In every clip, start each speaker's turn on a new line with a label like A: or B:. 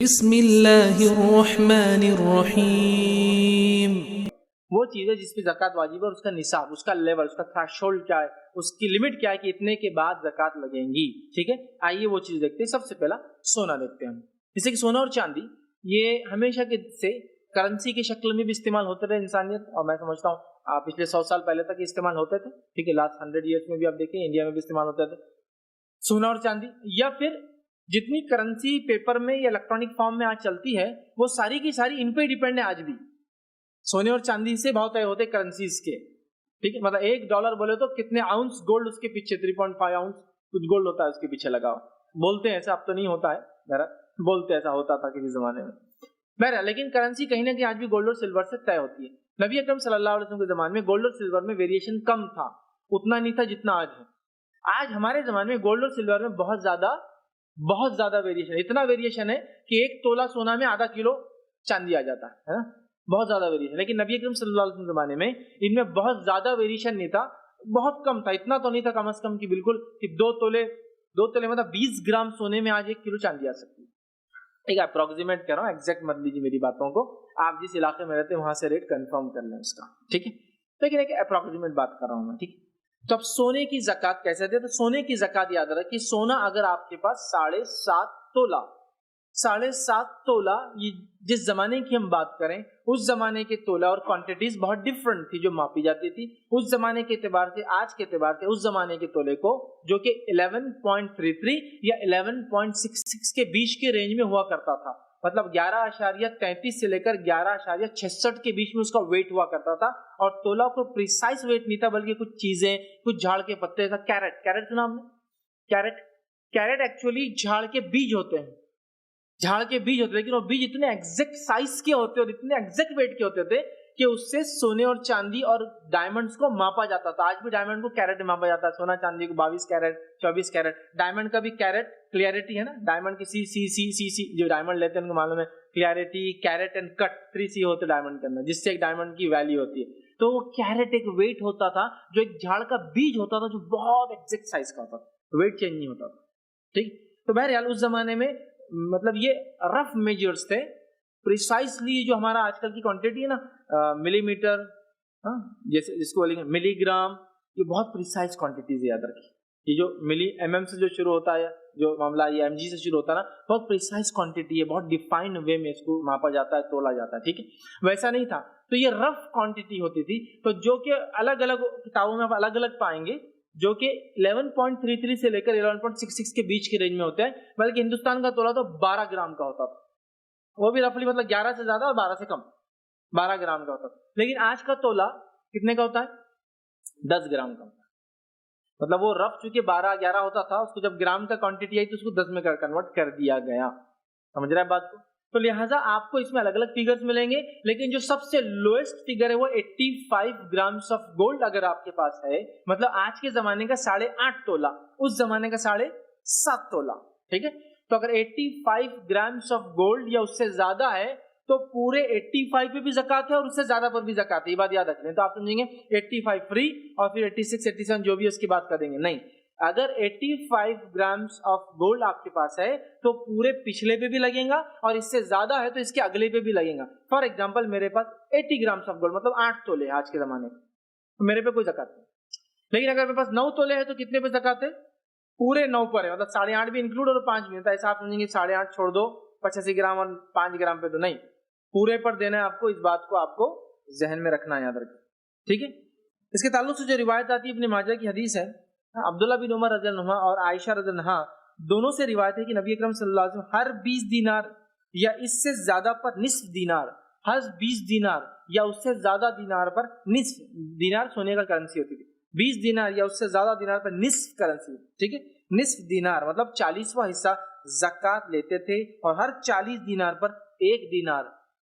A: بسم اللہ الرحمن الرحیم.
B: وہ چیز ہے جس پہ زکوٰۃ واجب ہے اور اس کا نصاب، اس کا لیول، اس کا تھریشولڈ کیا ہے، اس کی لمٹ کیا ہے کہ اتنے کے بعد زکوٰۃ لگیں گی. ٹھیک ہے، آئیے وہ چیز دیکھتے ہیں. سب سے پہلا سونا دیکھتے ہیں ہم. جیسے کہ سونا اور چاندی یہ ہمیشہ کے سے کرنسی کی شکل میں بھی استعمال ہوتے رہے انسانیت، اور میں سمجھتا ہوں پچھلے 100 سال پہلے تک استعمال ہوتے تھے. ٹھیک ہے، لاسٹ 100 ایئرس میں بھی آپ دیکھیں انڈیا میں بھی استعمال ہوتے تھے سونا اور چاندی. یا پھر جتنی کرنسی پیپر میں یا الیکٹرانک فارم میں آج چلتی ہے وہ ساری کی ساری ان پہ ڈیپینڈ ہے. آج بھی سونے اور چاندی سے بہت طے ہوتے کرنسیز کے. ٹھیک ہے، مطلب $1 بولے تو کتنے آؤنس گولڈ اس کے پیچھے، 3.5 آؤنس کچھ گولڈ ہوتا ہے اس کے پیچھے لگا ہوا. بولتے ہیں ایسا، اب تو نہیں ہوتا ہے، بولتے ایسا ہوتا تھا کسی زمانے میں. بہرحال لیکن کرنسی کہیں نہ کہیں آج بھی گولڈ اور سلور سے طے ہوتی ہے. نبی اکرم صلی اللہ علیہ وسلم کے زمانے میں گولڈ اور سلور میں ویریشن کم تھا، اتنا نہیں تھا جتنا آج ہے. آج ہمارے زمانے میں گولڈ اور سلور میں بہت زیادہ ویریشن. اتنا ویریشن ہے کہ 1 تولہ سونا میں آدھا کلو چاندی آ جاتا ہے نا، بہت زیادہ ویریشن. لیکن نبی اکرم صلی اللہ علیہ وسلم کے زمانے میں ان میں بہت زیادہ ویریشن نہیں تھا، بہت کم تھا. اتنا تو نہیں تھا کم از کم کہ بالکل کہ 2 تولے مطلب 20 گرام سونے میں آج 1 کلو چاندی آ سکتی ہے. ٹھیک ہے، اپروکسیمیٹ کر رہا ہوں، ایگزیکٹ مت لیجیے میری باتوں کو. آپ جس علاقے میں رہتے ہیں وہاں سے ریٹ کنفرم کر لیں اس کا. ٹھیک ہے، لیکن ایک اپروکسیمیٹ بات کر رہا ہوں میں. ٹھیک ہے، تو اب سونے کی زکوٰۃ کیسے دے؟ تو سونے کی زکوٰۃ یاد رکھیں کہ سونا اگر آپ کے پاس 7.5 تولہ یہ جس زمانے کی ہم بات کریں اس زمانے کے تولہ اور کوانٹیٹیز بہت ڈفرنٹ تھی جو ماپی جاتی تھی اس زمانے کے اعتبار سے. آج کے اعتبار سے اس زمانے کے تولے کو جو کہ 11.33 یا 11.66 کے بیچ کے رینج میں ہوا کرتا تھا، مطلب 11.33 سے لے کر 11.66 کے بیچ میں اس کا ویٹ ہوا کرتا تھا. اور تولہ کو پریسائز ویٹ نہیں تھا بلکہ کچھ چیزیں، کچھ جھاڑ کے پتے تھا. کیرٹ سنا ہم نے؟ کیرٹ ایکچولی جھاڑ کے بیج ہوتے ہیں، لیکن وہ بیج اتنے ایگزیکٹ سائز کے ہوتے اور اتنے ایگزیکٹ ویٹ کے ہوتے تھے کہ اس سے سونے اور چاندی اور ڈائمنڈز کو ماپا جاتا تھا. آج بھی ڈائمنڈ کو کیرٹ میں ماپا جاتا ہے، سونا چاندی کو 22 کیرٹ 24 کیرٹ. ڈائمنڈ کا بھی کیرٹ کلیئرٹی ہے نا، ڈائمنڈ کی سی جو ڈائمنڈ لیتے ہیں ان کو معلوم ہے clarity, carat and cut 3 C ہوتے ڈائمنڈ کے اندر جس سے ایک ڈائمنڈ کی ویلیو ہوتی ہے. تو وہ کیرٹ ایک ویٹ ہوتا تھا جو ایک جھاڑ کا بیج ہوتا تھا جو بہت ایگزیکٹ سائز کا ہوتا تھا، ویٹ چینج نہیں ہوتا تھا. ٹھیک، تو بہرحال اس زمانے میں مطلب یہ رف میجرز تھے. پریسائزلی جو ہمارا آج کل کی کوانٹیٹی ہے نا، ملی میٹر، جیسے جس کو بولیں گے ملی گرام، یہ بہت پریسائز کوانٹیٹیز یاد رکھیں. یہ جو ملی MM سے جو شروع ہوتا ہے، جو معاملہ یہ MG سے شروع ہوتا ہے نا، بہت پریسائز کوانٹیٹی ہے، بہت ڈیفائنڈ وے میں اس کو ماپا جاتا ہے، تولا جاتا ہے. ٹھیک ہے، ویسا نہیں تھا. تو یہ رف کوانٹیٹی ہوتی تھی، تو جو کہ الگ الگ کتابوں میں آپ الگ الگ پائیں گے، جو کہ 11.33 سے لے کر 11.66 کے بیچ کے رینج میں ہوتے ہیں. بلکہ ہندوستان کا تولا تو 12 گرام کا ہوتا تھا، وہ بھی رفلی مطلب 11 سے زیادہ اور 12 سے کم، 12 گرام کا ہوتا تھا. لیکن آج کا تولا کتنے کا ہوتا ہے؟ 10 گرام کا ہوتا ہے. مطلب وہ رف چونکہ 12-11 ہوتا تھا، اس کو جب گرام کا کوانٹیٹی آئی تو اس کو 10 میں کنورٹ کر دیا گیا. سمجھ رہے ہیں بات کو؟ تو لہٰذا آپ کو اس میں الگ الگ فگرز ملیں گے، لیکن جو سب سے لوئسٹ فگر ہے وہ 85 گرامز آف گولڈ اگر آپ کے پاس ہے، مطلب آج کے زمانے کا 8.5 تولہ، اس زمانے کا 7.5 تولہ. ٹھیک ہے، تو اگر 85 گرامز آف گولڈ یا اس سے زیادہ ہے تو پورے 85 پہ بھی زکوٰۃ ہے اور اس سے زیادہ پر بھی زکوٰۃ ہے. یہ بات یاد رکھ لیں. تو آپ سمجھیں گے 85 فری اور پھر 86 87 جو بھی اس کی بات کر دیں گے. نہیں، اگر 85 گرامز آف گولڈ آپ کے پاس ہے تو پورے پچھلے پہ بھی لگیں گا اور اس سے زیادہ ہے تو اس کے اگلے پہ بھی لگیں گا. فار ایگزامپل میرے پاس 80 گرامز آف گولڈ مطلب 8 تولے آج کے زمانے میں، تو میرے پہ کوئی زکوٰۃ نہیں. لیکن اگر میرے پاس 9 تولے ہے تو کتنے پہ زکوٰۃ ہے؟ پورے 9 پر ہے، مطلب 8.5 بھی انکلوڈ اور 5 بھی. ایسا آپ سمجھیں گے 8.5 چھوڑ دو 85 گرام اور 5 گرام پہ، تو نہیں، پورے پر دینا ہے آپ کو. اس بات کو آپ کو ذہن میں رکھنا ہے، یاد رکھیں. ٹھیک ہے، اس کے تعلق سے جو روایت آتی ہے ابن ماجہ کی حدیث ہے، عبداللہ بن عمر رضی اللہ عنہ اور عائشہ رضی اللہ عنہ دونوں سے روایت ہے کہ نبی اکرم صلی اللہ علیہ وسلم ہر 20 دینار یا اس سے زیادہ پر نصف دینار، ہر 20 دینار یا اس سے زیادہ دینار پر نصف دینار سونے کا کرنسی ہوتی تھی، 20 دینار یا اس سے زیادہ دینار پر نصف کرنسی. ٹھیک ہے، نصف دینار مطلب 40واں حصہ زکوٰۃ لیتے تھے، اور ہر 40 دینار پر 1 دینار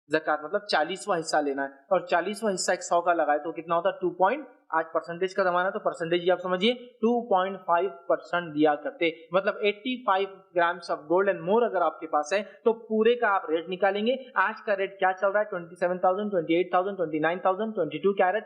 B: زکوٰۃ مطلب 40واں حصہ لینا ہے. اور 40واں حصہ 100 کا لگائے تو کتنا ہوتا ہے؟ 2. آج پرسنٹیج کا زمانہ تو پرسنٹیج آپ سمجھیے 2.5% دیا کرتے، مطلب 85 grams of gold and more اگر آپ کے پاس ہے تو پورے کا آپ ریٹ نکالیں گے. آج کا ریٹ کیا چل رہا ہے؟ 27,000 28,000 29,000 22 کیرٹ.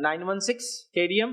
B: 916 KDM,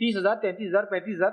B: 30,000, 33,000, 35,000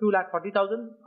B: 2,40,000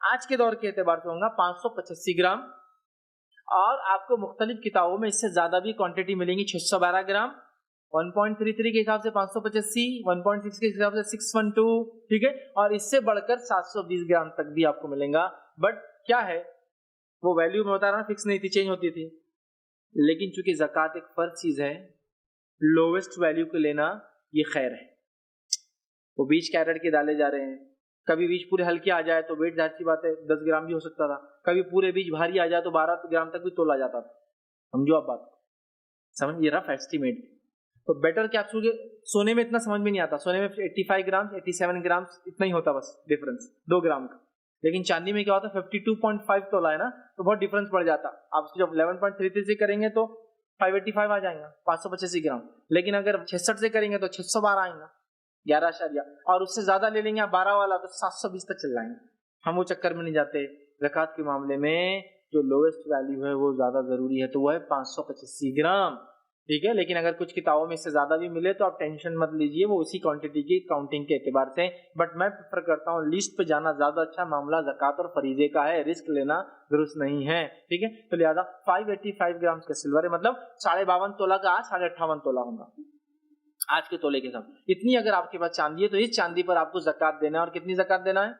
B: آج کے دور کے اعتبار سے ہوگا 585 گرام، اور آپ کو مختلف کتابوں میں اس سے زیادہ بھی کوانٹٹی ملیں گی، 612 گرام، 1.33 کے حساب سے 585، 1.6 کے حساب سے 612، ٹھیک ہے، اور اس سے بڑھ کر 720 گرام تک بھی آپ کو ملیں گا. بٹ کیا ہے وہ ویلیو میں بتا رہا ہوں فکس نہیں تھی، چینج ہوتی تھی. لیکن چونکہ زکوٰۃ ایک فرض چیز ہے، لوویسٹ ویلیو کو لینا یہ خیر ہے. وہ 20 کیرٹ کے ڈالے جا رہے ہیں، کبھی بیج پورے ہلکے آ جائے تو ویٹ ظاہر سی بات ہے 10 گرام بھی ہو سکتا تھا، کبھی پورے بیج بھاری آ جائے تو 12 گرام تک بھی تولا جاتا تھا. سمجھو آپ بات، سمجھ یہ رف ایسٹیمیٹ. تو بیٹر کیپسول کے سونے میں اتنا سمجھ میں نہیں آتا، سونے میں 85 گرام 87 گرام اتنا ہی ہوتا بس ڈفرنس 2 گرام کا. لیکن چاندی میں کیا ہوتا ہے 52.5 تولا ہے نا، تو بہت ڈفرنس پڑ جاتا. آپ جب 11.33 سے کریں گے تو 585 آ جائیں گا، 585 گرام. لیکن اگر 66 سے کریں گے تو 612 آئیں گا، 11 اور اس سے زیادہ لے لیں گے 12 والا تو 720 تک چل جائیں گے. ہم وہ چکر میں نہیں جاتے. زکوٰۃ کے معاملے میں جو لوویسٹ ویلیو ہے وہ زیادہ ضروری ہے، تو وہ ہے 585 گرام، ٹھیک ہے. لیکن اگر کچھ کتابوں میں اس سے زیادہ بھی ملے تو آپ ٹینشن مت لیجئے، وہ اسی کوانٹٹی کی کاؤنٹنگ کے اعتبار سے. بٹ میں پریفر کرتا ہوں لیسٹ پہ جانا زیادہ اچھا. معاملہ زکوٰۃ اور فریضے کا ہے، رسک لینا درست نہیں ہے، ٹھیک ہے. تو لہٰذا 585 گرام کا سلور ہے، مطلب 52.5 تولا کا آج 58.5 تولا ہوگا آج کے تولے کے ساتھ. اتنی اگر آپ کے پاس چاندی ہے تو اس چاندی پر آپ کو زکوٰۃ دینا ہے. اور کتنی زکوٰۃ دینا ہے؟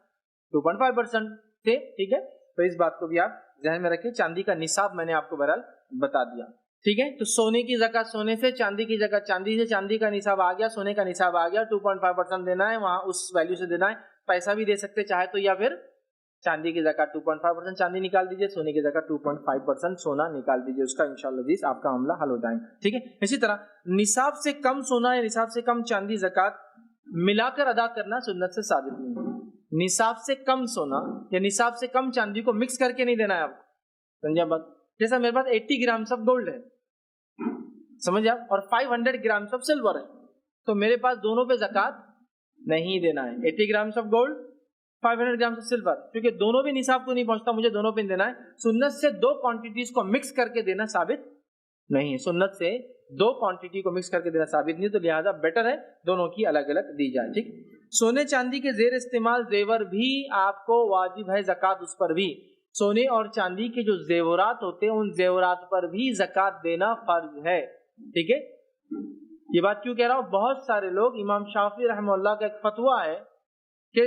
B: 2.5% سے، ٹھیک ہے. تو اس بات کو بھی آپ ذہن میں رکھیں. چاندی کا نصاب میں نے آپ کو بہرحال بتا دیا، ٹھیک ہے. تو سونے کی زکوٰۃ سونے سے، چاندی کی زکوٰۃ چاندی سے. چاندی کا نصاب آ گیا، سونے کا نصاب آ گیا، 2.5% دینا ہے، وہاں اس ویلیو سے دینا ہے. پیسہ بھی دے سکتے چاہے تو، یا پھر چاندی کی زکوٰۃ 2.5% چاندی نکال دیجیے، سونے کی زکوٰۃ 2.5% سونا نکال دیجیے. اس کا انشاءاللہ عزیز آپ کا معاملہ حل ہو جائے گا، ٹھیک ہے. اسی طرح نصاب سے کم سونا یا نصاب سے کم چاندی زکوٰۃ ملا کر ادا کرنا سنت سے ثابت نہیں ہے. نصاب سے کم سونا یا نصاب سے کم چاندی کو مکس کر کے نہیں دینا ہے آپ کو، سمجھا بات. جیسا میرے پاس 80 گرام سب گولڈ ہے، سمجھ آپ، اور 500 گرام سب سلور ہے، تو میرے پاس دونوں پہ زکوٰۃ نہیں دینا ہے. 80 گرام سب گولڈ، 500 گرام سب سلور، کیونکہ دونوں بھی نصاب کو نہیں پہنچتا، مجھے دونوں پہ دینا ہے. سنت سے 2 کوانٹیٹیز کو مکس کر کے دینا ثابت نہیں ہے. سنت سے 2 کوانٹیٹی کو مکس کر کے دینا ثابت نہیں، تو لہٰذا بیٹر ہے دونوں کی الگ الگ دی جائے، ٹھیک. سونے چاندی کے زیر استعمال زیور بھی آپ کو واجب ہے زکوٰۃ اس پر بھی. سونے اور چاندی کے جو زیورات ہوتے ہیں ان زیورات پر بھی زکوٰۃ دینا فرض ہے، ٹھیک ہے. یہ بات کیوں کہہ رہا ہوں؟ بہت سارے لوگ، امام شافعی رحمہ اللہ کا ایک فتویٰ ہے کہ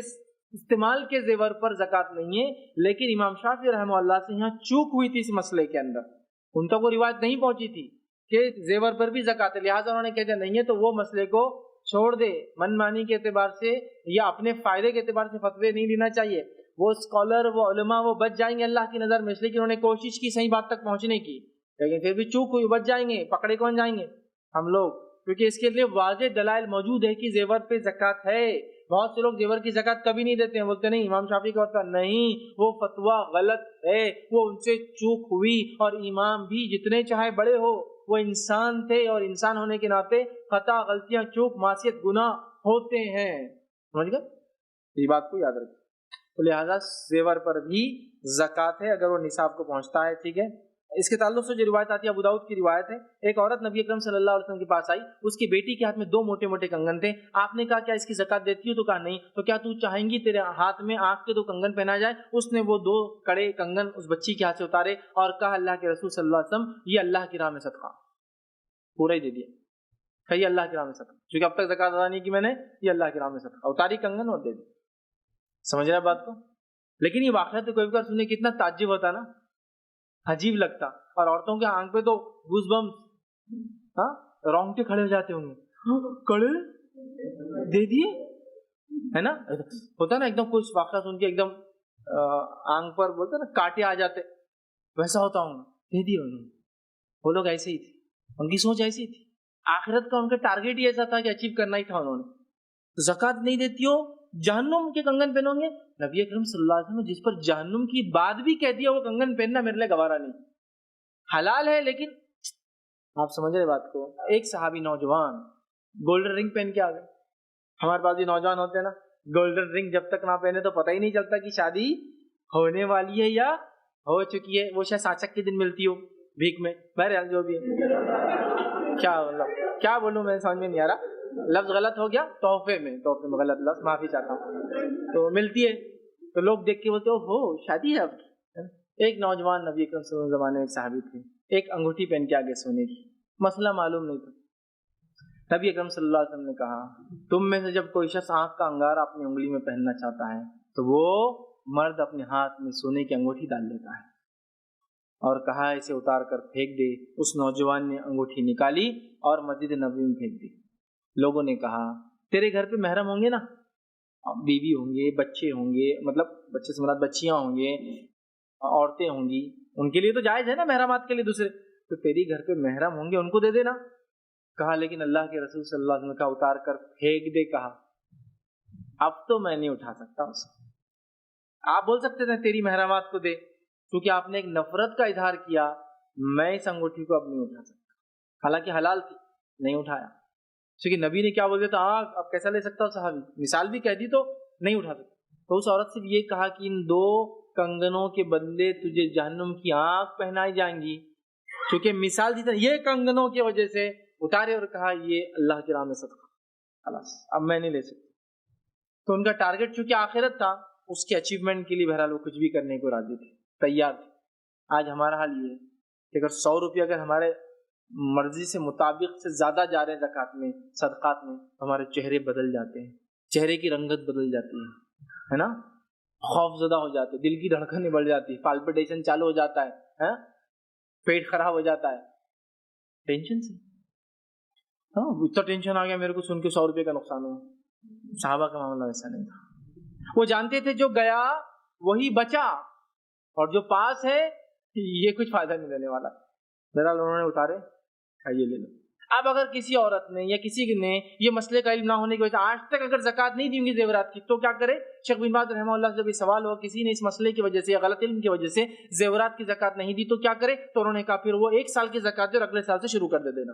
B: استعمال کے زیور پر زکوٰۃ نہیں ہے، لیکن امام شافعی رحمہ اللہ سے یہاں چوک ہوئی تھی اس مسئلے کے اندر. ان تک وہ روایت نہیں پہنچی تھی کہ زیور پر بھی زکوٰۃ ہے، لہٰذا انہوں نے کہہ دیا نہیں ہے، تو وہ مسئلے کو چھوڑ دے. من مانی کے اعتبار سے یا اپنے فائدے کے اعتبار سے فتوے نہیں لینا چاہیے. وہ اسکالر، وہ علماء، وہ بچ جائیں گے اللہ کی نظر میں، اس لیے کہ انہوں نے کوشش کی صحیح بات تک پہنچنے کی، لیکن پھر بھی چوک ہوئی، بچ جائیں گے. پکڑے کون جائیں گے؟ ہم لوگ، کیونکہ اس کے لیے واضح دلائل موجود ہے کہ زیور پہ زکوٰۃ ہے. بہت سے لوگ زیور کی زکوٰۃ کبھی نہیں دیتے ہیں، بولتے نہیں امام شافعی کا ہوتا نہیں، وہ فتویٰ غلط ہے، وہ ان سے چوک ہوئی. اور امام بھی جتنے چاہے بڑے ہو، وہ انسان تھے، اور انسان ہونے کے ناطے خطا، غلطیاں، چوک، معصیت، گناہ ہوتے ہیں. سمجھ گئے؟ یہ بات کو یاد رکھیں. تو لہٰذا زیور پر بھی زکوٰۃ ہے اگر وہ نصاب کو پہنچتا ہے، ٹھیک ہے. اس کے تعلق سے جو روایت آتی ہے، ابو داؤد کی روایت ہے. ایک عورت نبی اکرم صلی اللہ علیہ وسلم کے پاس آئی، اس کی بیٹی کے ہاتھ میں 2 موٹے موٹے کنگن تھے. آپ نے کہا کیا اس کی زکوٰۃ دیتی ہو؟ تو کہا نہیں. تو کیا تو چاہیں گی تیرے ہاتھ میں آنکھ کے 2 کنگن پہنا جائے؟ اس نے وہ 2 کڑے کنگن اس بچی کے ہاتھ سے اتارے اور کہا اللہ کے رسول صلی اللہ علیہ وسلم یہ اللہ کی راہ میں صدقہ. پورا ہی دے دیا کہ یہ اللہ کی راہ میں صدقہ، کیونکہ اب تک زکوٰۃ ادا نہیں کی میں نے، یہ اللہ کی راہ میں صدقہ. اتاری کنگن اور دے دی. سمجھ رہے بات کو؟ لیکن یہ واقعہ تو کوئی بار سننے کتنا تعجب ہوتا نا، عجیب لگتا. اور عورتوں کے آنکھ پہ تو گوز بمس، رونگٹے کھڑے ہو جاتے ہوں گے، کڑے دے دیے، ہے نا. ہوتا نا ایک دم کچھ واقعہ سن کے ایک دم آنکھ پر بولتے نا کاٹے آ جاتے، ویسا ہوتا ہوں گا. دے دیے انہوں نے. وہ لوگ ایسے ہی تھے، ان کی سوچ ایسی تھی. آخرت کا ان کا ٹارگیٹ ہی ایسا تھا کہ اچیو کرنا ہی تھا انہوں نے. زکوٰۃ نہیں دیتی ہو، جہنم کے کنگن پہنو گے. نبی اکرم صلی اللہ علیہ وسلم جس پر جہنم کی بات بھی کہہ دیا، وہ کنگن پہننا میرے لیے گوارا نہیں. حلال ہے لیکن آپ سمجھ رہے بات کو. ایک صحابی نوجوان گولڈن رنگ پہن کے آ گئے. ہمارے پاس بھی نوجوان ہوتے ہیں نا، گولڈن رنگ جب تک نہ پہنے تو پتہ ہی نہیں چلتا کہ شادی ہونے والی ہے یا ہو چکی ہے. وہ شاید ساچک کے دن ملتی ہو بھیک میں. بہرحال جو بھی ہے، کیا بولوں میں سمجھ میں نہیں آ رہا. لفظ غلط ہو گیا، تحفے میں غلط لفظ، معافی چاہتا ہوں. تو ملتی ہے تو لوگ دیکھ کے بولتے ہو شادی ہے آپ کی. ایک نوجوان نبی اکرم صلی اللہ علیہ وسلم زمانے میں ایک صحابی تھے, ایک انگوٹھی پہن کے آگے سونے کی, مسئلہ معلوم نہیں تھا. نبی اکرم صلی اللہ علیہ وسلم نے کہا تم میں سے جب کوئی شخص آنکھ کا انگارہ اپنی انگلی میں پہننا چاہتا ہے تو وہ مرد اپنے ہاتھ میں سونے کی انگوٹھی ڈال لیتا ہے, اور کہا اسے اتار کر پھینک دے. اس نوجوان نے انگوٹھی نکالی اور مسجد نبوی میں پھینک دی. لوگوں نے کہا تیرے گھر پہ محرم ہوں گے نا, بیوی ہوں گے, بچے ہوں گے, مطلب بچے سے مراد بچیاں ہوں گے, عورتیں ہوں گی, ان کے لیے تو جائز ہے نا محرمات کے لیے دوسرے, تو تیری گھر پہ محرم ہوں گے ان کو دے دینا. کہا لیکن اللہ کے رسول صلی اللہ علیہ وسلم کا اتار کر پھینک دے. کہا اب تو میں نہیں اٹھا سکتا اسے. آپ بول سکتے تھے تیری محرمات کو دے, کیونکہ آپ نے ایک نفرت کا اظہار کیا, میں اس انگوٹھی کو اب نہیں اٹھا سکتا, حالانکہ حلال تھی, نہیں اٹھایا. کیونکہ نبی نے کیا بول دیا تھا, اب کیسا لے سکتا ہوں صحابی, مثال بھی کہہ دی تو نہیں اٹھا سکتا. تو اس عورت سے یہ کہا کہ ان 2 کنگنوں کے بدلے تجھے جہنم کی آنکھ پہنائی جائیں گی, کیونکہ مثال دی تھی یہ کنگنوں کی وجہ سے اتارے, اور کہا یہ اللہ کی راہ میں صدقہ, خلاص اب میں نہیں لے سکتا. تو ان کا ٹارگٹ چونکہ آخرت تھا, اس کے اچیومنٹ کے لیے بہرحال وہ کچھ بھی کرنے کو راضی تھے, تیار تھے. آج ہمارا حال یہ ہے کہ اگر 100 روپے اگر ہمارے مرضی سے مطابق سے زیادہ جا رہے ہیں زکوٰۃ میں, صدقات میں, تو ہمارے چہرے بدل جاتے ہیں, چہرے کی رنگت بدل جاتی ہے نا, خوف زدہ ہو جاتے, دل کی دھڑکنیں بڑھ جاتی, پالپیٹیشن چالو ہو جاتا ہے, پیٹ خراب ہو جاتا ہے ٹینشن سے. ہاں اتنا ٹینشن آ گیا میرے کو سن کے 100 روپے کا نقصان ہوا. صحابہ کا معاملہ ایسا نہیں تھا. وہ جانتے تھے جو گیا وہی بچا, اور جو پاس ہے یہ کچھ فائدہ نہیں دینے والا. بہرحال انہوں نے اتارے, یہ لے لو. اب اگر کسی عورت نے یا کسی نے یہ مسئلے کا علم نہ ہونے کی وجہ سے آج تک اگر زکوٰۃ نہیں دی ہوں گی زیورات کی, تو کیا کرے؟ شیخ بن باز رحمہ اللہ سے جب یہ سوال ہو کسی نے اس مسئلے کی وجہ سے یا غلط علم کی وجہ سے زیورات کی زکوٰۃ نہیں دی تو کیا کرے؟ تو انہوں نے کہا پھر وہ 1 سال کی زکوٰۃ دے اور اگلے سال سے شروع کر دے دینا.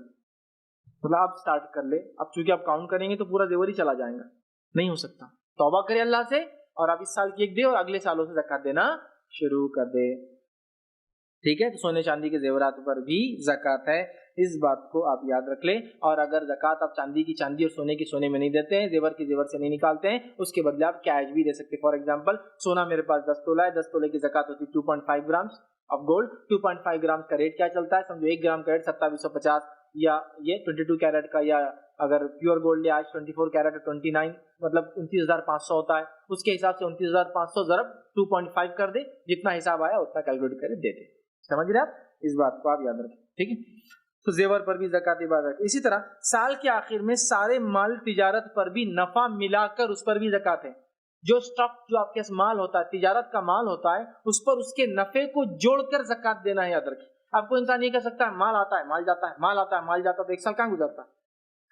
B: مطلب آپ سٹارٹ کر لے, اب چونکہ آپ کاؤنٹ کریں گے تو پورا زیور ہی چلا جائے گا, نہیں ہو سکتا. توبہ کرے اللہ سے, اور اب اس سال کی 1 دے اور اگلے سالوں سے زکوٰۃ دینا شروع کر دے. ٹھیک ہے, تو سونے چاندی کے زیورات پر بھی زکوٰۃ ہے, اس بات کو آپ یاد رکھ لیں. اور اگر زکوٰۃ آپ چاندی کی چاندی اور سونے کی سونے میں نہیں دیتے ہیں, زیور کی زیور سے نہیں نکالتے ہیں, اس کے بدلے آپ کیش بھی دے سکتے ہیں. فار ایگزامپل سونا میرے پاس 10 تولہ ہے, 10 تولے کی زکوٰۃ ہوتی ہے 2.5 گرامز آف گولڈ. 2.5 گرام کا ریٹ کیا چلتا ہے سمجھو, 1 گرام کا ریٹ 2750, یا یہ 22 کیرٹ کا, یا اگر پیور گولڈ لے آج 24 کیرٹ 29 مطلب 29,500 ہوتا ہے. اس کے حساب سے 29,500 ضرب 2.5 کر دے, جتنا حساب آیا اتنا کیلکولیٹ کرے دے دے. سمجھ رہے آپ, اس بات کو آپ یاد رکھیں. ٹھیک ہے, تو زیور پر بھی زکوٰۃ عبادت. اسی طرح سال کے آخر میں سارے مال تجارت پر بھی نفع ملا کر اس پر بھی زکوٰۃ ہے. جو اسٹاک جو آپ کے پاس مال ہوتا ہے, تجارت کا مال ہوتا ہے, اس پر اس کے نفع کو جوڑ کر زکوٰۃ دینا ہے, یاد رکھیں. آپ کو انسان یہ کہہ سکتا ہے مال آتا ہے مال جاتا ہے, مال آتا ہے مال جاتا ہے, تو 1 سال کہاں گزرتا ہے؟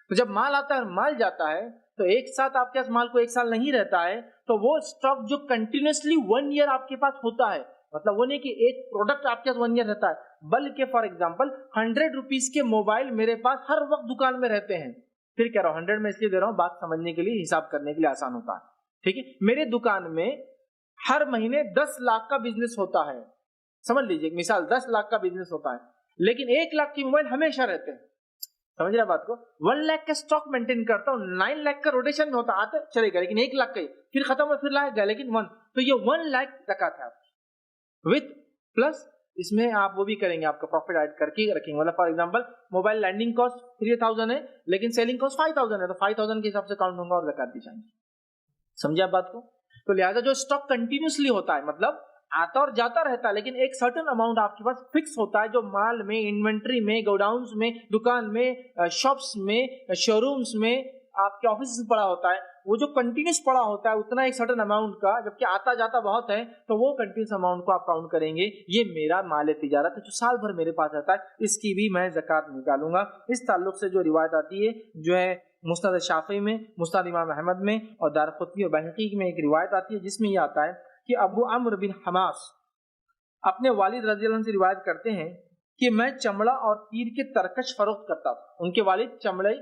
B: تو جب مال آتا ہے اور مال جاتا ہے تو ایک ساتھ آپ کے پاس مال کو 1 سال نہیں رہتا ہے, تو وہ اسٹاک جو کنٹینیوسلی 1 ایئر آپ کے پاس ہوتا ہے, مطلب وہ نہیں کہ ایک پروڈکٹ آپ کے پاس 1 ایئر رہتا ہے, بلکہ فار ایگزامپل 100 روپیز کے موبائل میرے پاس ہر وقت دکان میں رہتے ہیں. پھر کہہ رہا ہوں 100 میں اس لیے دے رہا ہوں, بات سمجھنے کے لیے, حساب کرنے کے لیے آسان ہوتا ہے. ٹھیک ہے, میرے دکان میں ہر مہینے 10 لاکھ کا بزنس ہوتا ہے, سمجھ لیجیے مثال 10 لاکھ کا بزنس ہوتا ہے, لیکن 1 لاکھ کی موبائل ہمیشہ رہتے ہیں. سمجھ رہے بات کو, 1 لاکھ کا اسٹاک مینٹین کرتا ہوں, 9 لاکھ کا روٹیشن میں ہوتا, آتے چلے گا, لیکن 1 لاکھ کا ہی پھر ختم ہو, پھر لائے گا, لیکن 1, تو یہ 1 لاکھ زکوٰۃ ہے آپ وتھ پلس. اس میں آپ وہ بھی کریں گے, آپ کا پروفٹ ایڈ کر کے رکھیں گے. مطلب for example mobile landing cost 3000 ہے, لیکن سیلنگ کاسٹ 5000 ہے, تو 5000 کے حساب سے کاؤنٹ ہوگا اور زکوٰۃ دی جائیں گی. سمجھے آپ بات کو؟ تو لہٰذا جو اسٹاک کنٹینیوسلی ہوتا ہے, مطلب آتا اور جاتا رہتا ہے, لیکن ایک سرٹن اماؤنٹ آپ کے پاس فکس ہوتا ہے, جو مال میں, انوینٹری میں, گوڈاؤنز میں, دکان میں, شاپس میں, شو رومز میں, آپ کے آفس میں پڑا ہوتا ہے, وہ جو کنٹینیوس پڑا ہوتا ہے اتنا ایک سرٹن اماؤنٹ کا, جبکہ آتا جاتا بہت ہے, تو وہ کنٹینیوس اماؤنٹ کو آپ کاؤنٹ کریں گے, یہ میرا مال تجارت ہے جو سال بھر میرے پاس رہتا ہے, اس کی بھی میں زکوٰۃ نکالوں گا. اس تعلق سے جو روایت آتی ہے جو ہے مسند شافعی میں, مسند امام احمد میں, اور دارقطنی اور بہقی میں ایک روایت آتی ہے جس میں یہ آتا ہے کہ ابو عمرو بن حماس اپنے والد رضی اللہ عنہ سے روایت کرتے ہیں کہ میں چمڑا اور تیر کے ترکش فروخت کرتا تھا. ان کے والد چمڑے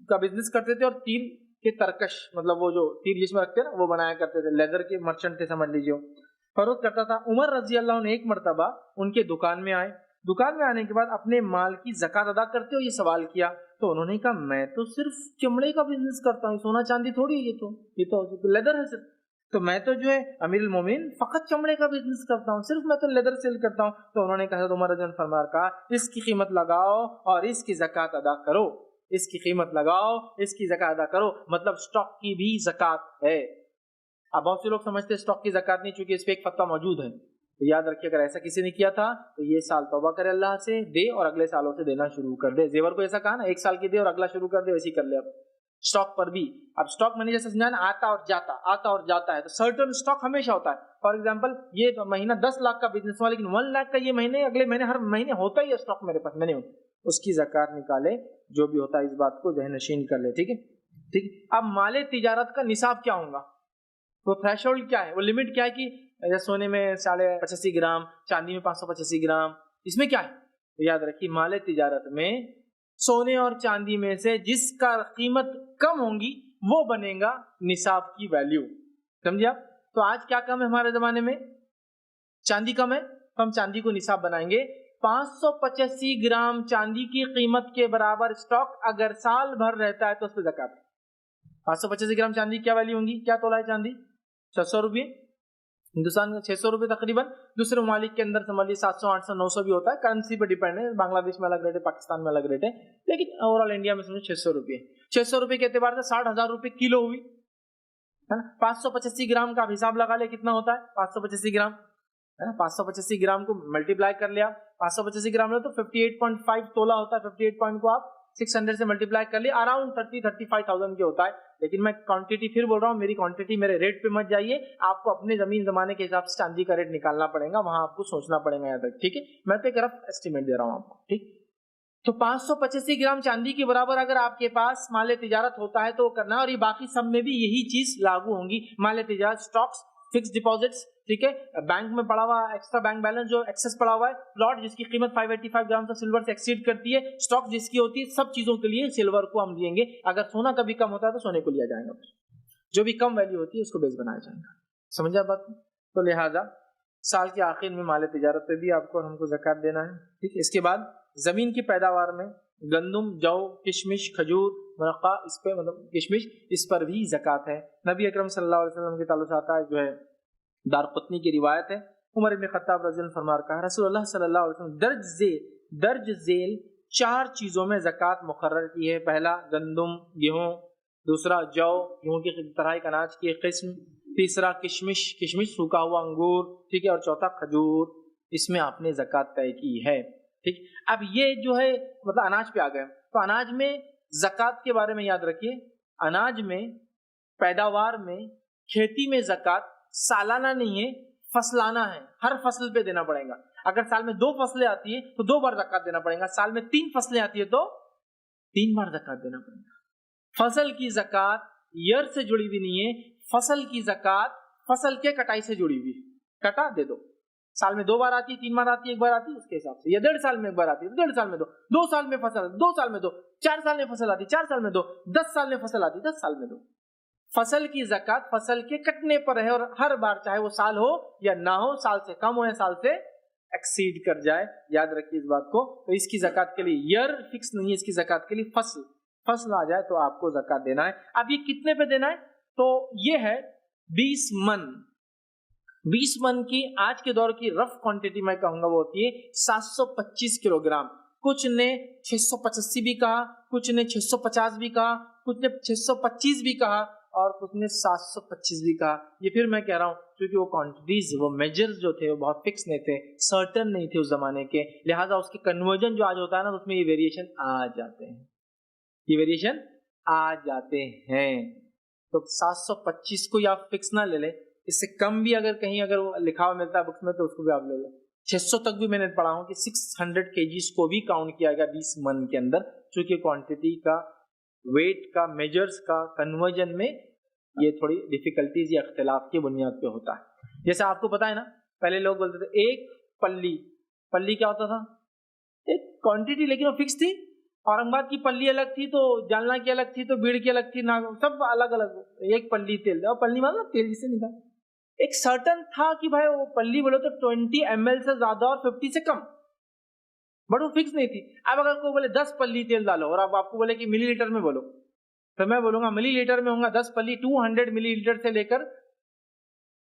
B: کا بزنس کرتے تھے اور تیر کے ترکش, مطلب وہ جو تیر جس میں رکھتے ہیں نا, وہ بنایا کرتے تھے, لیدر کے مرچنٹ تھے سمجھ لیجیے, فروخت کرتا تھا. عمر رضی اللہ عنہ ایک مرتبہ ان کے دکان میں آئے. دکان میں آنے کے بعد اپنے مال کی زکوٰۃ ادا کرتے ہو یہ سوال کیا, تو انہوں نے کہا میں تو صرف چمڑے کا بزنس کرتا ہوں, سونا چاندی تھوڑی ہے, یہ تو لیدر ہے صرف. تو میں تو جو ہے امیر المومنین فقط چمڑے کا بزنس کرتا ہوں، صرف میں تو لیدر سیل کرتا ہوں. تو انہوں نے کہا حضرت عمر رضی اللہ عنہ فرمایا کہا اس کی قیمت لگاؤ اور اس کی زکوٰۃ ادا کرو، اس کی قیمت لگاؤ، اس کی زکوٰۃ ادا کرو. مطلب اسٹاک کی بھی زکوٰۃ ہے. اب بہت سے لوگ سمجھتے ہیں اسٹاک کی زکوٰۃ نہیں، چونکہ اس پہ ایک فتویٰ موجود ہے. تو یاد رکھیے اگر ایسا کسی نے کیا تھا تو یہ سال توبہ کرے اللہ سے، دے اور اگلے سالوں سے دینا شروع کر دے. زیور کو ایسا کہا نا ایک سال کی دے اور اگلا شروع کر دے، ویسے ہی کر لے. اب اسٹاک پر بھی، اب اسٹاک میں نے جیسے سمجھا نا آتا اور جاتا، آتا اور جاتا ہے، تو سرٹن اسٹاک ہمیشہ ہوتا ہے. فار ایگزامپل یہ مہینہ 10 لاکھ کا بزنس ہوا، لیکن 1 لاکھ کا یہ مہینے اگلے مہینے ہر مہینے ہوتا ہی ہے اسٹاک میرے پاس، میں نے اس کی زکوٰۃ نکالے. جو بھی ہوتا ہے اس بات کو ذہن نشین کر لے. ٹھیک ہے ٹھیک. اب مال تجارت کا نصاب کیا ہوگا، وہ تھریش ہولڈ کیا ہے، وہ لمٹ کیا ہے کہ سونے میں 85 گرام، چاندی میں 585 گرام، اس میں کیا ہے؟ یاد رکھیے مال تجارت میں سونے اور چاندی میں سے جس کا قیمت کم ہوں گی وہ بنے گا نصاب کی ویلیو. سمجھے آپ؟ تو آج کیا کم ہے ہمارے زمانے میں؟ چاندی کم ہے، تو ہم چاندی کو نصاب بنائیں گے. 585 گرام چاندی کی قیمت کے برابر اسٹاک اگر سال بھر رہتا ہے تو اس پہ زکوٰۃ. 585 گرام چاندی کیا ویلیو ہوں گی؟ کیا تولہ ہے چاندی؟ 600 روپئے. ہندوستان میں 600 روپئے تقریباً. دوسرے ممالک کے اندر سمجھ لیے 700 800 900 بھی ہوتا ہے، کرنسی پہ ڈیپینڈ ہے. بنگلہ دیش میں الگ ریٹ ہے، پاکستان میں الگ ریٹ ہے، لیکن اوور آل انڈیا میں سمجھو 600 روپئے. 600 روپئے کے اعتبار سے 60,000 روپئے کلو ہوئی ہے نا. 585 گرام کا حساب لگا لے کتنا ہوتا ہے 585 گرام ہے نا. 585 گرام کو ملٹی پلائی کر لیا، 585 گرام لے تو 58.5 تولہ ہوتا ہے. 58 پوائنٹ کو آپ 600 سے ملٹی پلائی کر لیا، اراؤنڈ 35,000 کے ہوتا ہے. لیکن میں کوانٹٹی پھر بول رہا ہوں، میری کوانٹٹی میرے ریٹ پہ مت جائیے، آپ کو اپنے زمین زمانے کے حساب سے چاندی کا ریٹ نکالنا پڑے گا، وہاں آپ کو سوچنا پڑے گا یہاں تک. ٹھیک ہے، میں تو ایک رف ایسٹیمیٹ دے رہا ہوں آپ کو. ٹھیک، تو 585 گرام چاندی کے برابر اگر آپ کے پاس مال تجارت ہوتا ہے تو وہ کرنا ہے. اور یہ باقی سب میں بھی یہی چیز لاگو ہوں گی. مال تجارت، اسٹاکس، فکس ڈپازٹس، ٹھیک ہے، بینک میں پڑا ہوا ایکسٹرا بینک بیلنس جو ایکسس پڑا ہوا ہے، پلاٹ جس کی قیمت 585 گرام سے سلور سے ایکسیڈ کرتی ہے، اسٹاک جس کی ہوتی ہے، سب چیزوں کے لیے سلور کو ہم دیں گے. اگر سونا کبھی کم ہوتا ہے تو سونے کو لیا جائے گا، جو بھی کم ویلیو ہوتی ہے اس کو بیس بنایا جائے گا. سمجھا بات؟ تو لہٰذا سال کے آخر میں مال تجارت پہ بھی آپ کو ہم کو زکوٰۃ دینا ہے. ٹھیک ہے. اس کے بعد زمین کی پیداوار میں گندم، جو، کشمش، کھجور، مرقہ، اس پہ مطلب کشمش، اس پر بھی زکوٰۃ ہے. نبی اکرم صلی اللہ علیہ وسلم کے تعلق سے آتا ہے، جو ہے دارقطنی کی روایت ہے، عمر بن خطاب رضی اللہ عنہ فرما کہا رسول اللہ صلی اللہ علیہ وسلم درج ذیل 4 چیزوں میں زکوٰۃ مقرر کی ہے. پہلا گندم، گیہوں، دوسرا جو، گیہوں کی طرح ایک اناج کی ایک قسم، تیسرا کشمش، کشمش سوکھا ہوا انگور، ٹھیک ہے، اور چوتھا کھجور. اس میں آپ نے زکوٰۃ طے کی ہے. ٹھیک. اب یہ جو ہے مطلب اناج پہ آ گئے، تو اناج میں زکوٰۃ کے بارے میں یاد رکھیے، اناج میں، پیداوار میں، کھیتی میں زکوٰۃ سالانہ نہیں ہے، فصلانہ ہے. ہر فصل پہ دینا پڑے گا. اگر سال میں 2 فصلیں آتی ہیں تو 2 بار زکوٰۃ دینا پڑے گا. سال میں 3 فصلیں آتی ہے تو 3 بار زکوٰۃ دینا پڑے گا. فصل کی زکوٰۃ ایئر سے جڑی ہوئی نہیں ہے، فصل کی زکوٰۃ فصل کے کٹائی سے جڑی ہوئی ہے. کٹا دے دو، سال میں 2 بار آتی ہے، 3 بار آتی ہے، 1 بار آتی ہے، اس کے حساب سے. یا 1.5 سال میں 1 بار آتی ہے، 1.5 سال میں 2 سال میں فصل، 2 سال میں 2، 4 سال میں فصل آتی ہے، 4 سال میں 2، 10 سال میں فصل آتی ہے، 10 سال میں 2. فصل کی زکوٰۃ فصل کے کٹنے پر ہے، اور ہر بار چاہے وہ سال ہو یا نہ ہو، سال سے کم ہو یا سال سے ایکسیڈ کر جائے. یاد رکھیے اس بات کو. تو اس کی زکوٰۃ کے لیے ایئر فکس نہیں ہے، اس کی زکوٰۃ کے لیے فصل آ جائے تو آپ کو زکوٰۃ دینا ہے. اب یہ کتنے پہ دینا ہے؟ تو یہ ہے 20 من. 20 من کی آج کے دور کی رف کوانٹٹی میں کہوں گا وہ ہوتی ہے 725 کلو گرام. کچھ نے 685 بھی کہا، کچھ نے 650 بھی کہا، کچھ نے 625 بھی کہا، اور کچھ نے 725 بھی کہا. یہ پھر میں کہہ رہا ہوں کیونکہ وہ کوانٹٹیز، وہ میجرز جو تھے وہ بہت فکس نہیں تھے، سرٹن نہیں تھے اس زمانے کے، لہٰذا اس کے کنورژن جو آج ہوتا ہے نا، اس میں یہ ویریشن آ جاتے ہیں، یہ ویریشن آ جاتے ہیں. تو 725 کو یا فکس نہ لے لیں، اس سے کم بھی اگر کہیں اگر وہ لکھا ہوا ملتا ہے بکس میں تو اس کو بھی آپ لے لیں. 600 تک بھی میں نے پڑھا ہوں کہ 600 kgs کو بھی کاؤنٹ کیا گیا 20 من کے اندر، چونکہ کوانٹٹی کا، ویٹ کا، میجرز کا کنورژن میں یہ تھوڑی ڈیفیکلٹیز یا اختلاف کی بنیاد پہ ہوتا ہے. جیسے آپ کو پتا ہے نا، پہلے لوگ بولتے تھے ایک پلی کیا ہوتا تھا؟ ایک کوانٹٹی، لیکن وہ فکس تھی. اورنگ آباد کی پلی الگ تھی، تو جالنا کی الگ تھی، تو بیڑ کی الگ تھی، سب الگ الگ. ایک پلی تیل، اور پلی مطلب تیل جسے نکال، ایک سرٹن تھا کہ بھائی وہ پلی بولو تو 20 ml سے زیادہ اور 50 سے کم، بٹ وہ فکس نہیں تھی. اب اگر کوئی بولے 10 پلی تیل ڈالو، اور اب آپ کو بولے کہ ملی لیٹر میں بولو، تو میں بولوں گا ملی لیٹر میں ہوں گا 10 پلی 200 ملی لیٹر سے لے کر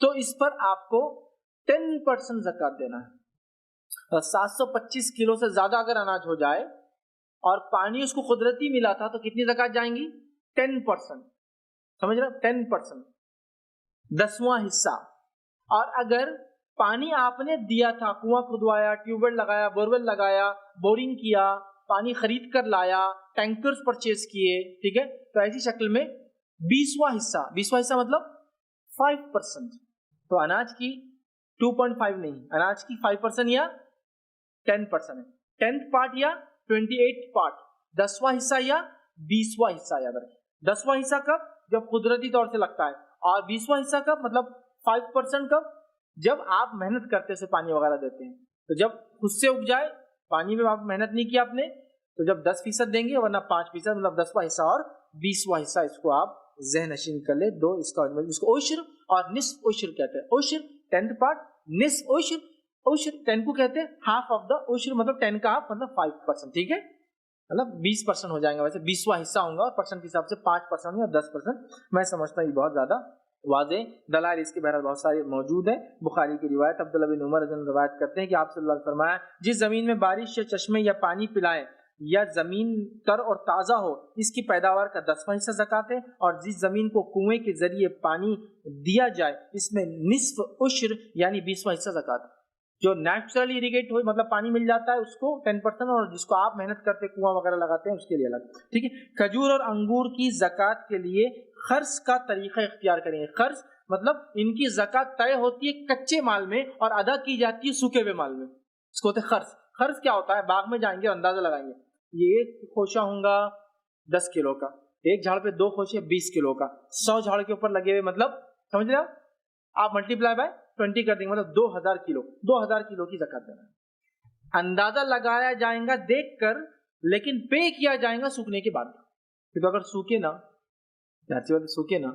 B: تو اس پر آپ کو 10% زکات دینا ہے. 725 کلو سے زیادہ اگر اناج ہو جائے اور پانی اس کو قدرتی ملا تھا تو کتنی زکات جائیں گی؟ 10%. سمجھ رہے؟ 10%، 10واں حصہ. اور اگر پانی آپ نے دیا تھا، کنواں کھدوایا، ٹیوب ویل لگایا، بورویل لگایا، بورنگ کیا، پانی خرید کر لایا، ٹینکرز پرچیز کیے، ٹھیک ہے، تو ایسی شکل میں 20واں حصہ مطلب 5%. تو اناج کی 2.5 نہیں، اناج کی 5% یا 10% ہے. 10th پارٹ یا 28th پارٹ، 10واں حصہ یا 20واں حصہ یاد رکھیں. 10واں حصہ کب؟ جب قدرتی طور سے لگتا ہے. اور 20واں حصہ کب؟ مطلب 5% کب؟ جب آپ محنت کرتے سے پانی وغیرہ دیتے ہیں. تو جب خود سے اگ جائے، پانی میں آپ محنت نہیں کیا آپ نے، تو جب 10% دیں گے، ورنہ 5%، مطلب 10واں حصہ اور 20واں حصہ. اس کو آپ ذہن نشین کر لیں. دو اس کا اس کو عشر اور نصف عشر کہتے ہیں. عشر 10th پارٹ، نصف عشر. عشر 10 کو کہتے ہیں ہاف آف دا عشر، مطلب 10 کا ہاف مطلب 5%. ٹھیک ہے، مطلب 20% ہو جائیں گا. ویسے 20واں حصہ ہوں گا اور پرسنٹ کے حساب سے 5% یا 10%. میں سمجھتا ہوں یہ بہت زیادہ واضح. دلائل اس کے بہرحال بہت سارے موجود ہیں. بخاری کی روایت عبداللہ بن عمر رضی اللہ عنہ روایت کرتے ہیں کہ آپ صلی اللہ علیہ وسلم فرمایا، جس زمین میں بارش یا چشمے یا پانی پلائے یا زمین تر اور تازہ ہو، اس کی پیداوار کا 10واں حصہ زکات ہے. اور جس زمین کو کنویں کے ذریعے پانی دیا جائے، اس میں نصف عشر یعنی 20واں حصہ زکات ہے. جو نیچرلی اریگیٹ ہوئی مطلب پانی مل جاتا ہے اس کو 10%، اور جس کو آپ محنت کرتے کنواں وغیرہ لگاتے ہیں اس کے لیے الگ. ٹھیک ہے. کھجور اور انگور کی زکات کے لیے خرچ کا طریقہ اختیار کریں گے. خرچ مطلب ان کی زکات طے ہوتی ہے کچے مال میں اور ادا کی جاتی ہے سوکھے ہوئے مال میں. اس کو ہوتے ہیں خرچ. خرچ کیا ہوتا ہے؟ باغ میں جائیں گے، اندازہ لگائیں گے، یہ ایک خوشہ ہوں گا 10 کلو کا، ایک جھاڑ پہ 2 خوشے 20 کلو کا، 100 جھاڑ کے اوپر لگے ہوئے، مطلب سمجھ رہے آپ ملٹیپلائی بائی 20 کر دیں گے، مطلب 2000 کلو کی زکات دینا ہے. اندازہ لگایا جائے گا دیکھ کر، لیکن پے کیا جائے گا سوکھنے کے بعد. کیونکہ اگر سوکھے نا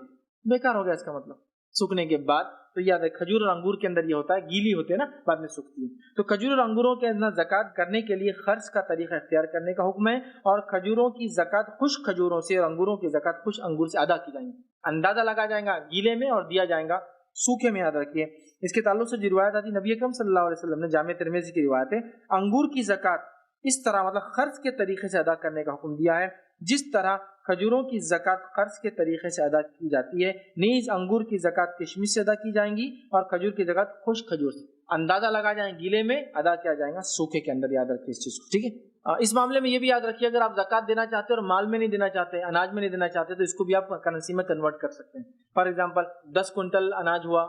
B: بیکار ہو گیا اس کا مطلب. سوکھنے کے بعد تو یاد ہے کھجور اور انگور کے اندر یہ ہوتا ہے، گیلی ہوتے ہیں نا، بعد میں سوکھتی ہے. تو کھجور اور انگوروں کے اندر زکات کرنے کے لیے خرچ کا طریقہ اختیار کرنے کا حکم ہے. اور کھجوروں کی زکات خشک کھجوروں سے اور انگوروں کی زکات خشک انگور سے ادا کی جائیں گی. اندازہ لگا جائے گا گیلے میں اور دیا جائے گا سوکھے میں. یاد رکھیے. اس کے تعلق سے جو روایت آتی، نبی اکرم صلی اللہ علیہ وسلم نے جامع ترمذی کی روایت ہے، انگور کی زکات اس طرح مطلب خرچ کے طریقے سے ادا کرنے کا حکم دیا ہے جس طرح کھجوروں کی زکات خرچ کے طریقے سے ادا کی جاتی ہے. نیز انگور کی زکات کشمش سے ادا کی جائیں گی اور کھجور کی زکات خشک کھجور سے. اندازہ لگا جائیں گیلے میں، ادا کیا جائے گا سوکھے کے اندر. یاد رکھیے اس چیز کو. ٹھیک ہے. اس معاملے میں یہ بھی یاد رکھیے، اگر آپ زکات دینا چاہتے ہیں اور مال میں نہیں دینا چاہتے، اناج میں نہیں دینا چاہتے، تو اس کو بھی آپ کرنسی میں کنورٹ کر سکتے ہیں. فار ایگزامپل 10 کنٹل اناج ہوا،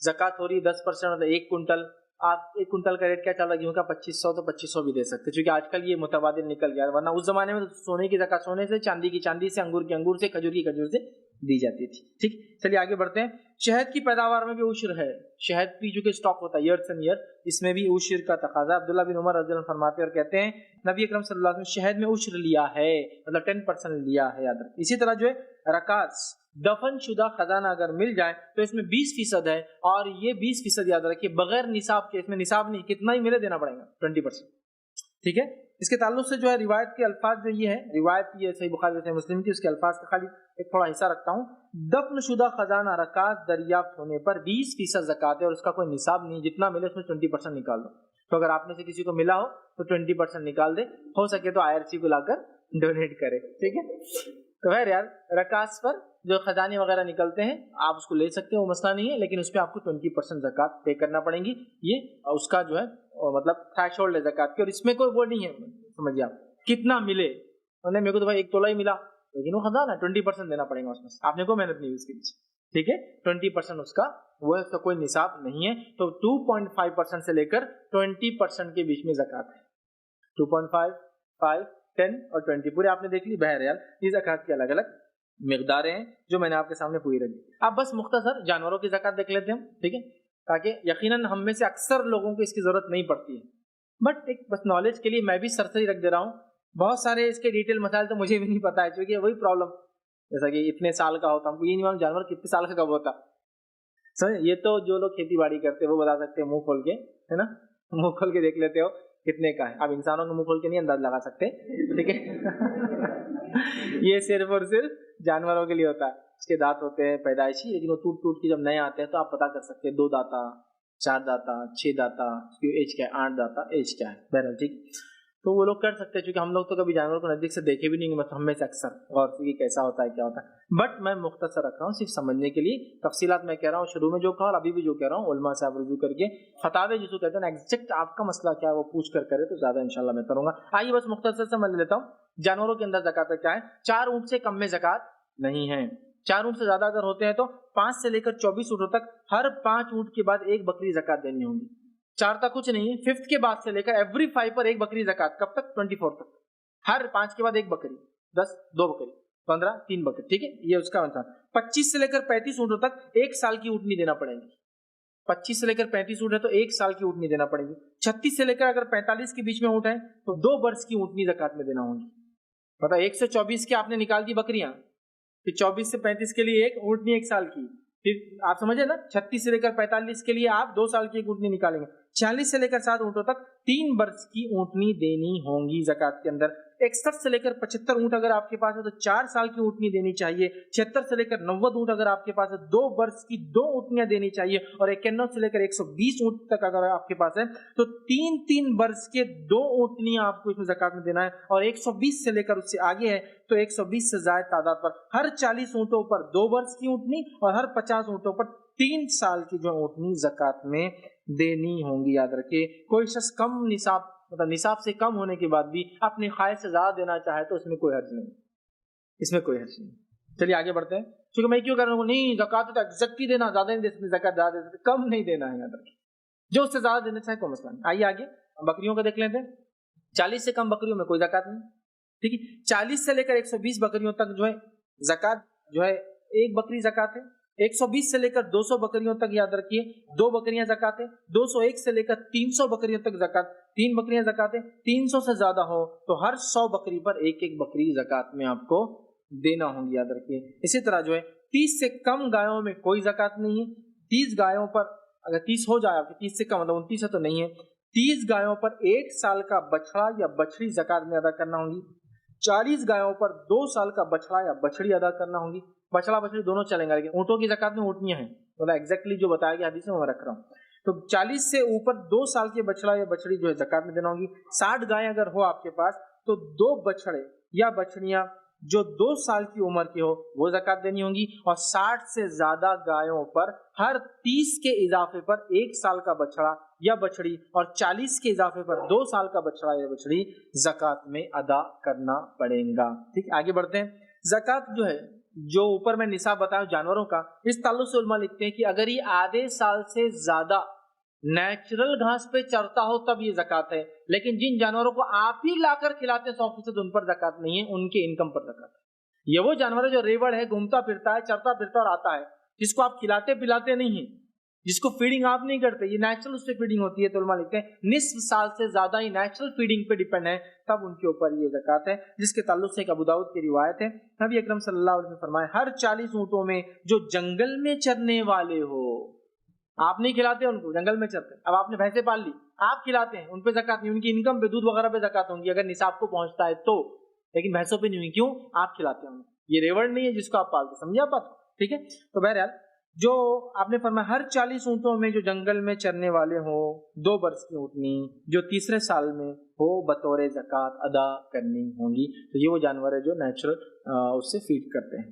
B: زکات ہو رہی ہے 10%، مطلب 1 کنٹل. آپ 1 کنٹل کا ریٹ کیا چل رہا ہے؟ گیہوں کا 2500، تو 2500 بھی دے سکتے، کیونکہ آج کل یہ متبادل نکل گیا ہے. ورنہ اس زمانے میں سونے کی زکات سونے سے، چاندی کی چاندی سے، انگور کی انگور سے، کھجور کی کھجور سے دی جاتی تھی. ٹھیک. چلیے آگے بڑھتے ہیں. شہد کی پیداوار میں بھی عشر ہے. شہد بھی جو کہ اسٹاک ہوتا ہے ایئرس اینڈ ایئر، اس میں بھی عشر کا تقاضا. عبداللہ بن عمر رضی اللہ عنہ فرماتے اور کہتے ہیں نبی اکرم صلی اللہ علیہ وسلم شہد میں عشر لیا ہے، مطلب 10% لیا ہے. یاد رکھیں. اسی طرح جو ہے رکاز، دفن شدہ خزانہ اگر مل جائے تو اس میں 20% ہے، اور یہ 20% یاد رکھیے بغیر نصاب کے. اس میں نصاب نہیں، کتنا ہی ملے دینا پڑے گا 20%. ٹھیک ہے. اس کے تعلق سے جو ہے روایت کے الفاظ جو یہ ہے، روایت یہ صحیح بخاری صحیح مسلم کی، اس کے الفاظ کا خالی ایک تھوڑا حصہ رکھتا ہوں. دفن شدہ خزانہ رکاز دریافت ہونے پر 20% زکات ہے، اور اس کا کوئی نصاب نہیں. جتنا ملے اس میں 20% نکال دو. تو اگر آپ میں سے کسی کو ملا ہو تو 20% نکال دے، ہو سکے تو IRC کو لا کر ڈونیٹ کرے. ٹھیک ہے. تو خیر یار، رکاز پر جو خزانے وغیرہ نکلتے ہیں آپ اس کو لے سکتے ہیں، وہ مسئلہ نہیں ہے، لیکن اس پہ آپ کو 20% زکات پے کرنا پڑیں گی. یہ اس کا جو ہے مطلب تھریش ہولڈ ہے زکات کی. اور اس میں کوئی وہ نہیں ہے، سمجھیے آپ کتنا ملے. میرے کو تو بھائی 1 تولہ ہی ملا، لیکن وہ خزانہ ہے، 20% دینا پڑے گا اس میں. آپ نے کوئی محنت نہیں ہوئی اس کے پیچھے. ٹھیک ہے. 20% اس کا وہ ہے، اس کا کوئی نصاب نہیں ہے. تو 2.5% سے لے کر 20% کے بیچ میں زکات ہے. 2.5، 5، 10 اور 20 پورے آپ نے دیکھ لی. بہرحال یہ زکات کی الگ الگ مقداریں ہیں جو میں نے آپ کے سامنے پوری رکھ دی. اب بس مختصر جانوروں کی زکات دیکھ لیتے ہیں ہم. ٹھیک ہے. تاکہ یقیناً ہم میں سے اکثر لوگوں کو اس کی ضرورت نہیں پڑتی ہے، بٹ ایک بس نالج کے لیے میں بھی سرسری رکھ دے رہا ہوں. بہت سارے اس کے ڈیٹیل مسائل تو مجھے بھی نہیں پتا ہے، کیونکہ وہی پرابلم، جیسا کہ اتنے سال کا ہوتا، ہم کو یہ نہیں معلوم جانور کتنے سال کا کب ہوتا. سمجھ. یہ تو جو لوگ کھیتی باڑی کرتے ہیں وہ بتا سکتے ہیں منہ کھول کے، ہے نا، منہ کھول کے دیکھ لیتے ہو کتنے کا ہے. اب انسانوں کا منہ کھول کے نہیں انداز لگا سکتے. ٹھیک ہے. یہ صرف اور صرف جانوروں کے لیے ہوتا ہے. اس کے دانت ہوتے ہیں پیدائشی، لیکن وہ ٹوٹ ٹوٹ کے جب نئے آتے ہیں تو آپ پتا کر سکتے ہیں 2 دانتا، 4 دانتا، 6 دانتا، اس کی ایج کیا ہے، 8 دانتا ایج کیا ہے، بہرحال ٹھیک. تو وہ لوگ کر سکتے ہیں، چونکہ ہم لوگ تو کبھی جانور کو نزدیک سے دیکھے بھی نہیں گے، ہم میں سے اکثر غور سے کیسا ہوتا ہے کیا ہوتا ہے. بٹ میں مختصر رکھ رہا ہوں صرف سمجھنے کے لیے، تفصیلات میں کہہ رہا ہوں شروع میں جو کہا اور ابھی بھی جو کہہ رہا ہوں علماء سے آپ رجوع کر کے فتاوی جس کو کہتے ہیں نا ایگزیکٹ آپ کا مسئلہ کیا ہے وہ پوچھ کر کرے تو زیادہ انشاءاللہ میں کروں گا. آئیے بس مختصر سے میں لے لیتا ہوں جانوروں کے اندر زکوٰۃ کیا ہے. 4 اونٹ سے کم میں زکوٰۃ نہیں ہے. 4 اونٹ سے زیادہ اگر ہوتے ہیں تو 5 سے لے کر 24 اونٹوں تک ہر 5 اونٹ کے بعد ایک بکری زکوٰۃ دینی ہوگی. 4 تک کچھ نہیں ہے، 5 کے بعد سے لے کر ایوری 5 پر ایک بکری زکوٰۃ. کب تک؟ 24 تک. ہر 5 کے بعد ایک بکری، 10 2 بکری، 15 3 بکری. ٹھیک ہے، یہ اس کا مثال. 25 سے لے کر 35 اونٹوں تک 1 سال کی اونٹنی دینا پڑے گی. 25 سے لے کر 35 اونٹ ہے تو 1 سال کی اونٹنی دینا پڑے گی. 36 سے لے کر اگر 45 کے بیچ میں اونٹ ہے تو 2 برس کی اونٹنی زکوٰۃ میں دینا ہوگی. مطلب 1 سے 24 کے آپ نے نکال دی بکریاں، پھر 24 سے 35 کے لیے ایک اونٹنی 1 سال کی، پھر آپ سمجھے نا 36 سے لے کر 45 کے لیے آپ 2 سال کی ایک اونٹنی نکالیں گے. 46 سے لے کر 7 اونٹوں تک 3 برس کی اونٹنی دینی ہوں گی زکوٰۃ کے اندر. 61 سے لے کر 75 اونٹ اگر آپ کے پاس ہے تو 4 سال کی اونٹنی دینی چاہیے. 76 سے لے کر 90 اونٹ اگر آپ کے پاس ہے 2 برس کی 2 اونٹنیاں دینی چاہیے. اور 91 سے لے کر 120 اونٹ تک اگر آپ کے پاس ہے تو 3 برس کے 2 اونٹنیاں آپ کو اس میں زکوٰۃ میں دینا ہے. اور 120 سے لے کر اس سے آگے ہے تو 120 سے زائد تعداد پر ہر 40 اونٹوں پر 2 برس کی اونٹنی اور ہر 50 اونٹوں پر 3 سال کی جو اونٹنی زکوٰۃ میں دینی ہوں گی. یاد رکھیے کوئی شخص کم نصاب مطلب نصاب سے کم ہونے کے بعد بھی اپنی خواہش سے زیادہ دینا چاہے تو اس میں کوئی حرج نہیں، اس میں کوئی حرج نہیں. چلیے آگے بڑھتے ہیں. کیونکہ میں کیوں کہہ رہا ہوں نہیں زکوٰۃ تو ایگزیکٹ ہی دینا، زیادہ نہیں دے، زکوٰۃ زیادہ دے سکتے، کم نہیں دینا ہے. یاد رکھیے جو اس سے زیادہ دینا چاہے کوئی مسئلہ نہیں. آئیے آگے بکریوں کو دیکھ لیتے ہیں. 40 سے کم بکریوں میں کوئی زکوٰۃ نہیں. ٹھیک ہے، 40 سے لے کر 120 بکریوں تک جو ہے زکوٰۃ جو ہے ایک بکری زکوٰۃ ہے. 120 سے لے کر 200 بکریوں تک یاد رکھیے 2 بکریاں زکوٰۃ ہے. 201 سے لے کر 300 بکریوں تک زکوٰۃ 3 بکریاں زکوٰۃ ہے. 300 سے زیادہ ہو تو ہر 100 بکری پر ایک ایک بکری زکوٰۃ میں آپ کو دینا ہوں گی. یاد رکھیے اسی طرح جو ہے 30 سے کم گایوں میں کوئی زکوٰۃ نہیں ہے. 30 گایوں پر اگر 30 ہو جائے آپ کی 30 سے کم مطلب 29 ہے تو نہیں ہے. 30 گایوں پر 1 سال کا بچڑا یا بچڑی زکوٰۃ میں ادا کرنا ہوگی. 40 گایوں پر 2 سال کا بچڑا یا بچڑی ادا کرنا ہوگی. بچڑا بچڑی دونوں چلیں گے، لیکن اونٹوں کی زکوٰۃ میں اونٹنیاں ہیں مطلب ایگزیکٹلی جو بتایا گیا حدیث میں رکھ رہا ہوں. تو 40 سے اوپر 2 سال کے بچڑا یا بچڑی جو ہے زکوٰۃ میں دینا ہوگی. 60 گائیں اگر ہو آپ کے پاس تو 2 بچڑے یا بچڑیاں جو 2 سال کی عمر کے ہو وہ زکوٰۃ دینی ہوں گی. اور 60 سے زیادہ گایوں پر ہر 30 کے اضافے پر 1 سال کا بچڑا یا بچڑی اور 40 کے اضافے پر 2 سال کا بچڑا یا بچڑی زکوٰۃ میں ادا کرنا پڑے گا. ٹھیک، آگے بڑھتے ہیں. زکوٰۃ جو ہے جو اوپر میں نصاب بتایا جانوروں کا، اس تعلق سے علماء لکھتے ہیں کہ اگر یہ آدھے سال سے زیادہ نیچرل گھاس پہ چرتا ہو تب یہ زکوٰۃ ہے. لیکن جن جانوروں کو آپ ہی لا کر کھلاتے ہیں 100% ان پر زکوٰۃ نہیں ہے، ان کے انکم پر زکوٰۃ ہے. یہ وہ جانور ہے جو ریوڑ ہے، گھومتا پھرتا ہے، چرتا پھرتا اور آتا ہے، جس کو آپ کھلاتے پلاتے نہیں ہیں، جس کو فیڈنگ آپ نہیں کرتے، یہ نیچرل اس سے فیڈنگ ہوتی ہے. تو علماء لکھتے ہیں نصف سال سے زیادہ ہی نیچرل فیڈنگ پہ ڈیپینڈ ہے تب ان کے اوپر یہ زکوٰۃ ہے. جس کے تعلق سے ایک ابو داؤد کی روایت ہے، نبی اکرم صلی اللہ علیہ وسلم نے فرمایا ہر 40 اونٹوں میں جو جنگل میں چرنے والے ہو، آپ نہیں کھلاتے ان کو، جنگل میں چرتے، اب آپ نے بھینسیں پال لی، آپ کھلاتے ہیں، ان پہ زکوٰۃ نہیں، ان کی انکم پہ دودھ وغیرہ پہ زکوٰۃ ہوں گی اگر نصاب کو پہنچتا ہے تو، لیکن بھینسوں پہ نہیں ہوئی. کیوں؟ آپ کھلاتے ہیں، یہ ریوڑ نہیں ہے جس کو آپ پالتے. سمجھے آپ بات؟ ٹھیک ہے. تو بہرحال جو آپ نے فرمایا ہر 40 اونٹوں میں جو جنگل میں چرنے والے ہوں 2 برس کی اونٹنی جو تیسرے سال میں ہو بطور زکوٰۃ ادا کرنی ہوں گی. تو یہ وہ جانور ہے جو نیچرل اس سے فیڈ کرتے ہیں.